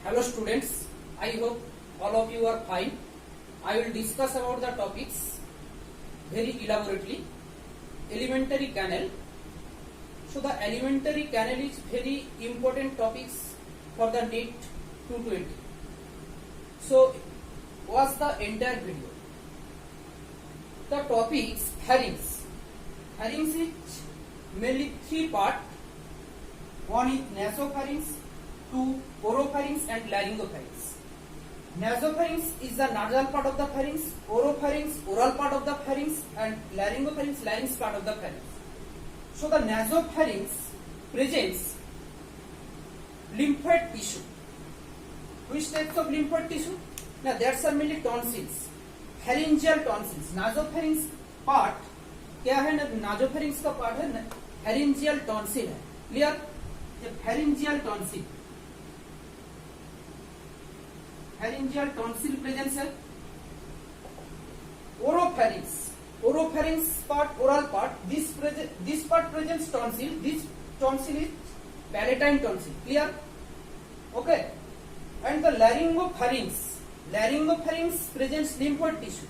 Hello students, I hope all of you are fine. I will discuss about the topics very elaborately. Alimentary canal. So the alimentary canal is very important topics for the NEET 220. So watch the entire video. The topics pharynx. Pharynx is mainly three part. One is nasopharynx, two oropharynx and laryngopharynx. Nasopharynx is the nasal part of the pharynx, oropharynx oral part of the pharynx and laryngopharynx larynx part of the pharynx. So the nasopharynx presents lymphoid tissue. Which types of lymphoid tissue? Now that's are mainly tonsils, pharyngeal tonsils. Nasopharynx part क्या है ना, नाजोफेरिंक्स का part है pharyngeal tonsil है. Clear? Pharyngeal tonsil. Pharyngeal tonsil presence है. Oropharynx. Oropharynx part, oral part. This part presents tonsil. This tonsil is palatine tonsil. Clear? Okay. And the laryngopharynx. Laryngopharynx presents lymphoid tissue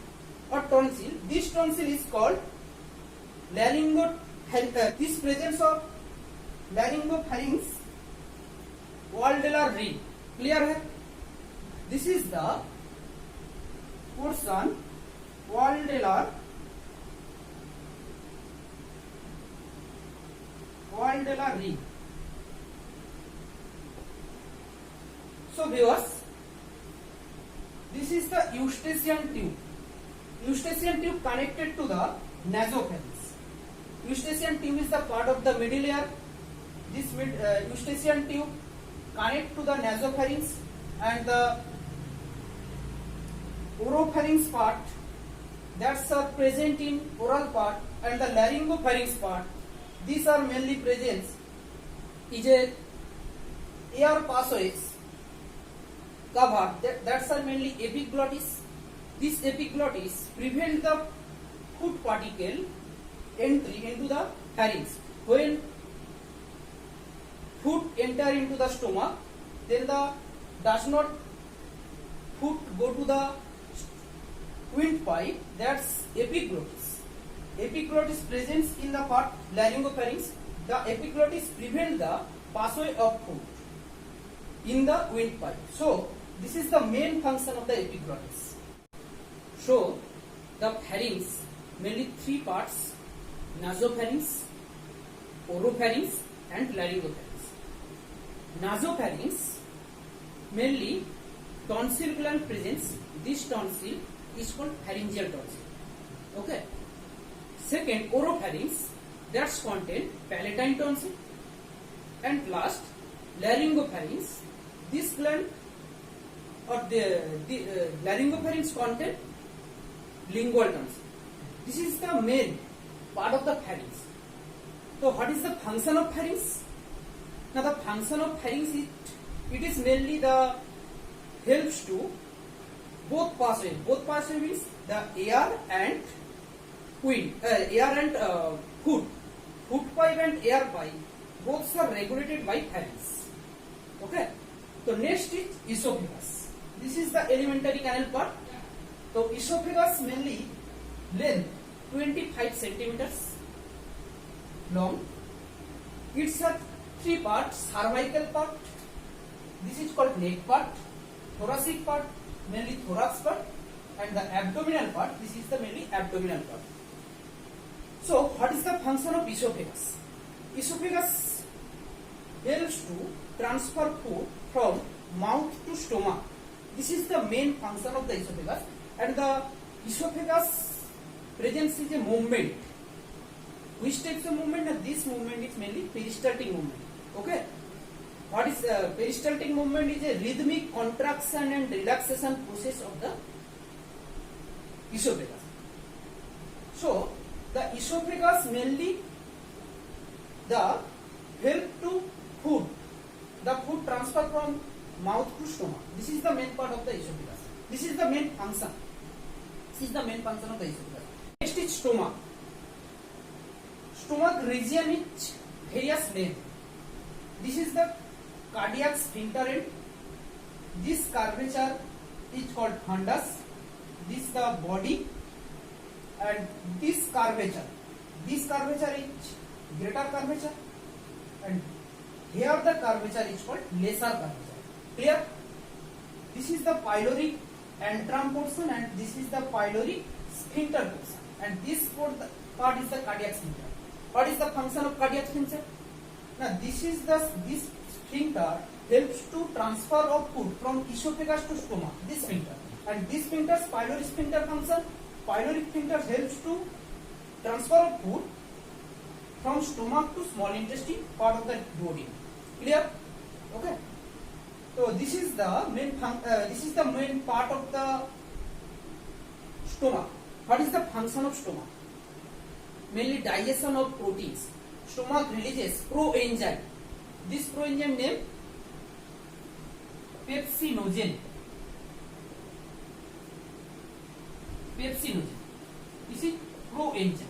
or tonsil. This tonsil is called this presence of laryngopharynx valvular ring. Clear है? This is the portion valvular ring. So viewers, this is the eustachian tube. Eustachian tube connected to the nasopharynx. Eustachian tube is the part of the middle ear. This eustachian tube connect to the nasopharynx and the oropharynx part that's are present in oral part and the laryngopharynx part. These are mainly present is a air passages cover that's are mainly epiglottis. This epiglottis prevent the food particle entry into the pharynx. When food enter into the stomach, then the does not food go to the windpipe. That's epiglottis. Epiglottis presence in the part laryngopharynx. The epiglottis prevent the passage of food in the windpipe. So this is the main function of the epiglottis. So the pharynx mainly three parts: nasopharynx, oropharynx and laryngopharynx. Nasopharynx mainly tonsil gland presence. This tonsil is called pharyngeal tonsil. Okay. Second, oropharynx that's contain palatine tonsil. And last, laryngopharynx. This gland or the laryngopharynx contain lingual tonsil. This is the main part of the pharynx. So what is the function of pharynx? Now the function of pharynx is it is mainly the helps to both passages. Both passages means the air and food pipe and air pipe. Both are regulated by pharynx. Okay. So next is esophagus. This is the alimentary canal part. So esophagus mainly length 25 centimeters long. It's a three parts: cervical part, this is called neck part; thoracic part, mainly thorax part; and the abdominal part, this is the mainly abdominal part. So what is the function of esophagus? Esophagus helps to transfer food from mouth to stomach. This is the main function of the esophagus, and the esophagus presence is a movement. Which types of movement? This movement is mainly peristaltic movement. Okay. What is peristaltic movement? Is a rhythmic contraction and relaxation process of the esophagus. So the esophagus mainly the help to food. The food transfer from mouth to stomach. This is the main part of the esophagus. This is the main function. This is the main function of the esophagus. Next is stomach. Stomach region is various length. This is the cardiac sphincter end. This curvature is called fundus. This the body, and this curvature is greater curvature, and here the curvature is called lesser curvature. Clear? This is the pyloric antrum portion, and this is the pyloric sphincter portion, and this part is the cardiac sphincter. What is the function of cardiac sphincter? Now this sphincter helps to transfer of food from esophagus to stomach. This sphincter, and this sphincter's pyloric sphincter function. Pyloric sphincter helps to transfer of food from stomach to small intestine, part of the body. Clear? Okay. So this is the main part of the stomach. What is the function of stomach? Mainly digestion of proteins. Stomach releases proenzyme. This proenzyme name pepsinogen. Pepsinogen. This is proenzyme.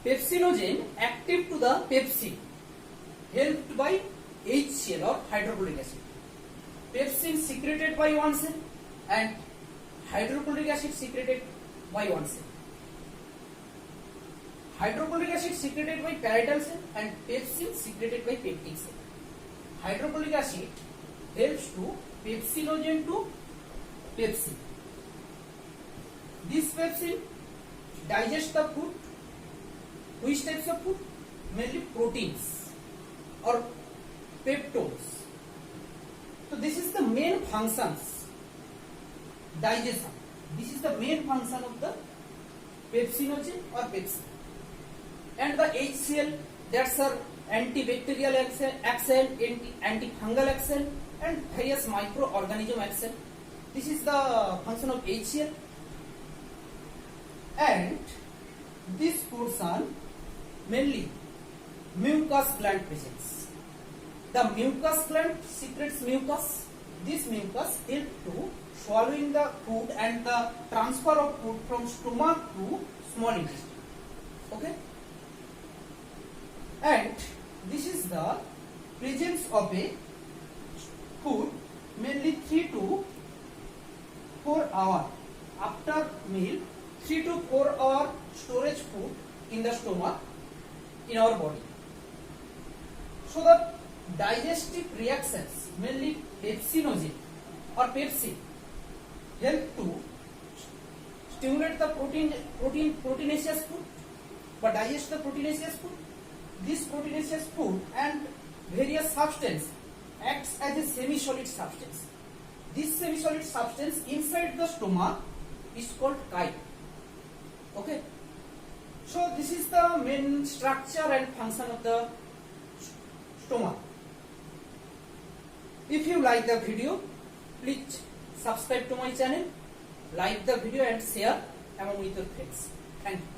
Pepsinogen active to the pepsin, helped by HCl or hydrochloric acid. Pepsin secreted by one cell and hydrochloric acid secreted by one cell. Hydrochloric acid secreted by parietal cell and pepsin secreted by peptic cell. Hydrochloric acid helps to pepsinogen to pepsin. This pepsin digests the food. Which types of food? Mainly proteins or peptones. So this is the main functions. Digestion. This is the main function of the pepsinogen or pepsin. And the HCl, that's our antibacterial action, antifungal action, and various microorganism action. This is the function of HCl. And this portion mainly mucus gland presence. The mucus gland secretes mucus. This mucus helps to swallowing the food and the transfer of food from stomach to small intestine. Okay? And this is the presence of a food mainly 3 to 4 hours after meal. 3 to 4 hour storage food in the stomach in our body. So the digestive reactions, mainly pepsinogen or pepsin, help to stimulate the proteinaceous food, but digest the proteinaceous food. This proteinaceous food and various substance acts as a semi-solid substance. This semi-solid substance inside the stomach is called chyme. Okay. So this is the main structure and function of the stomach. If you like the video, please subscribe to my channel, like the video and share among with your friends. Thank you.